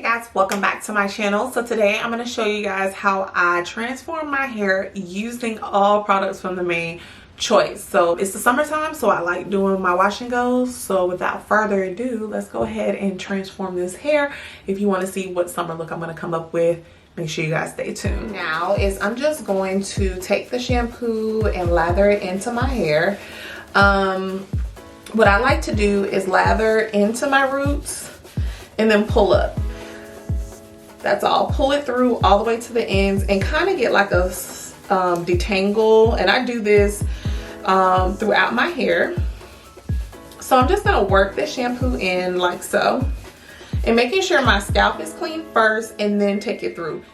guys, welcome back to my channel. So today I'm going to show you guys how I transform my hair using all products from the main choice. So it's the summertime, so I like doing my wash and goes. So without further ado, let's go ahead and transform this hair. If you want to see what summer look I'm going to come up with, make sure you guys stay tuned. Now I'm just going to take the shampoo and lather it into my hair. What I like to do is lather into my roots and then pull up. That's all. Pull it through all the way to the ends and kind of get like a detangle. And I do this throughout my hair. So I'm just gonna work the shampoo in like so, and making sure my scalp is clean first and then take it through.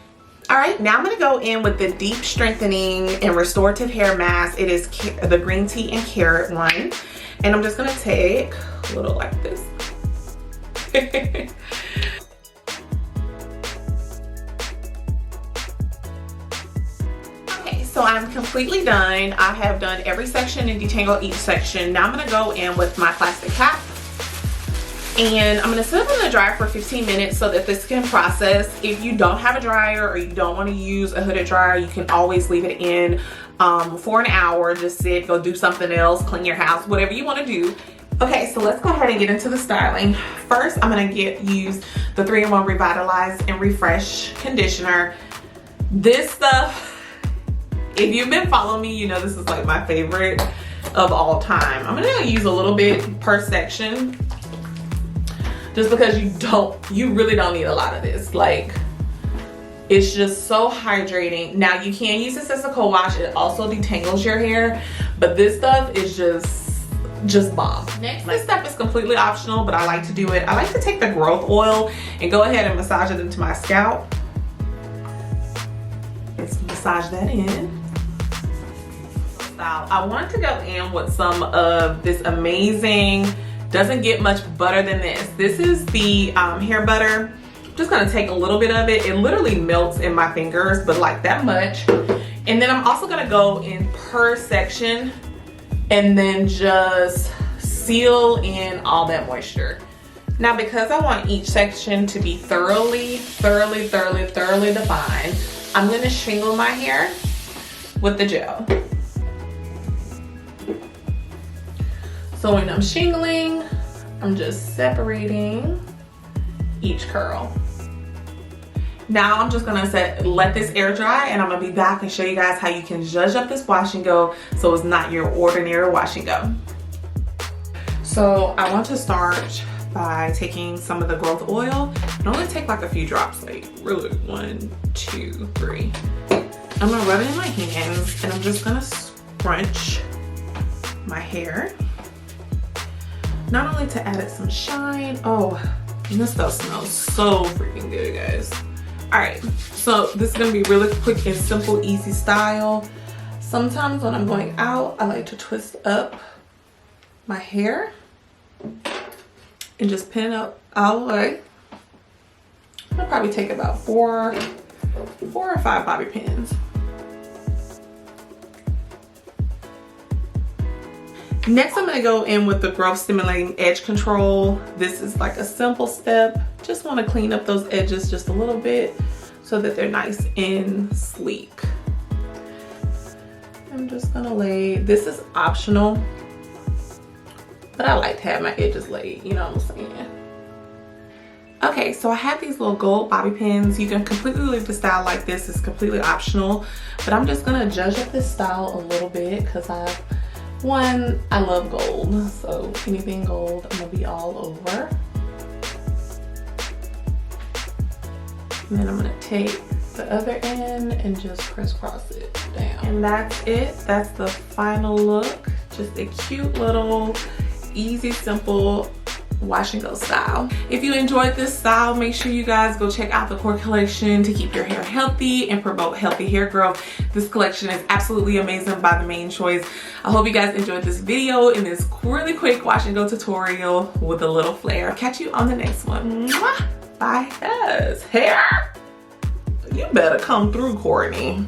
All right, now I'm gonna go in with the deep strengthening and restorative hair mask. It is the green tea and carrot one. And I'm just gonna take a little like this. Okay, so I'm completely done. I have done every section and detangle each section. Now I'm gonna go in with my plastic cap. And I'm gonna sit it on the dryer for 15 minutes so that this can process. If you don't have a dryer or you don't wanna use a hooded dryer, you can always leave it in for an hour. Just sit, go do something else, clean your house, whatever you wanna do. Okay, so let's go ahead and get into the styling. First, I'm gonna use the 3-in-1 Revitalize and Refresh Conditioner. This stuff, if you've been following me, you know this is like my favorite of all time. I'm gonna use a little bit per section, just because you really don't need a lot of this. Like, it's just so hydrating. Now you can use this as a co-wash. It also detangles your hair, but this stuff is just bomb. Next, this step is completely optional, but I like to do it. I like to take the growth oil and go ahead and massage it into my scalp. Let's massage that in. I want to go in with some of this amazing, doesn't get much butter than this. This is the hair butter. I'm just gonna take a little bit of it. It literally melts in my fingers, but like that much. And then I'm also gonna go in per section and then just seal in all that moisture. Now, because I want each section to be thoroughly defined, I'm gonna shingle my hair with the gel. So when I'm shingling, I'm just separating each curl. Now I'm just gonna let this air dry, and I'm gonna be back and show you guys how you can zhuzh up this wash and go so it's not your ordinary wash and go. So I want to start by taking some of the growth oil and only take like a few drops, like really 1, 2, 3. I'm gonna rub it in my hands and I'm just gonna scrunch my hair. Not only to add it some shine, oh, and this stuff smells so freaking good, guys. All right, so this is gonna be really quick and simple, easy style. Sometimes when I'm going out, I like to twist up my hair and just pin it up all the way. I'll probably take about 4 or 5 bobby pins. Next, I'm gonna go in with the growth stimulating edge control. This is like a simple step. Just wanna clean up those edges just a little bit so that they're nice and sleek. I'm just gonna this is optional, but I like to have my edges laid, you know what I'm saying? Okay, so I have these little gold bobby pins. You can completely leave the style like this, it's completely optional, but I'm just gonna zhuzh up this style a little bit because I love gold, so anything gold, I'm gonna be all over. And then I'm gonna take the other end and just crisscross it down. And that's it, that's the final look. Just a cute little, easy, simple wash and go style. If you enjoyed this style, make sure you guys go check out the core collection to keep your hair healthy and promote healthy hair growth. This collection is absolutely amazing by The Main Choice. I hope you guys enjoyed this video and this really quick wash and go tutorial with a little flair. Catch you on the next one. Mwah! Bye. Yes, hair. You better come through, Courtney.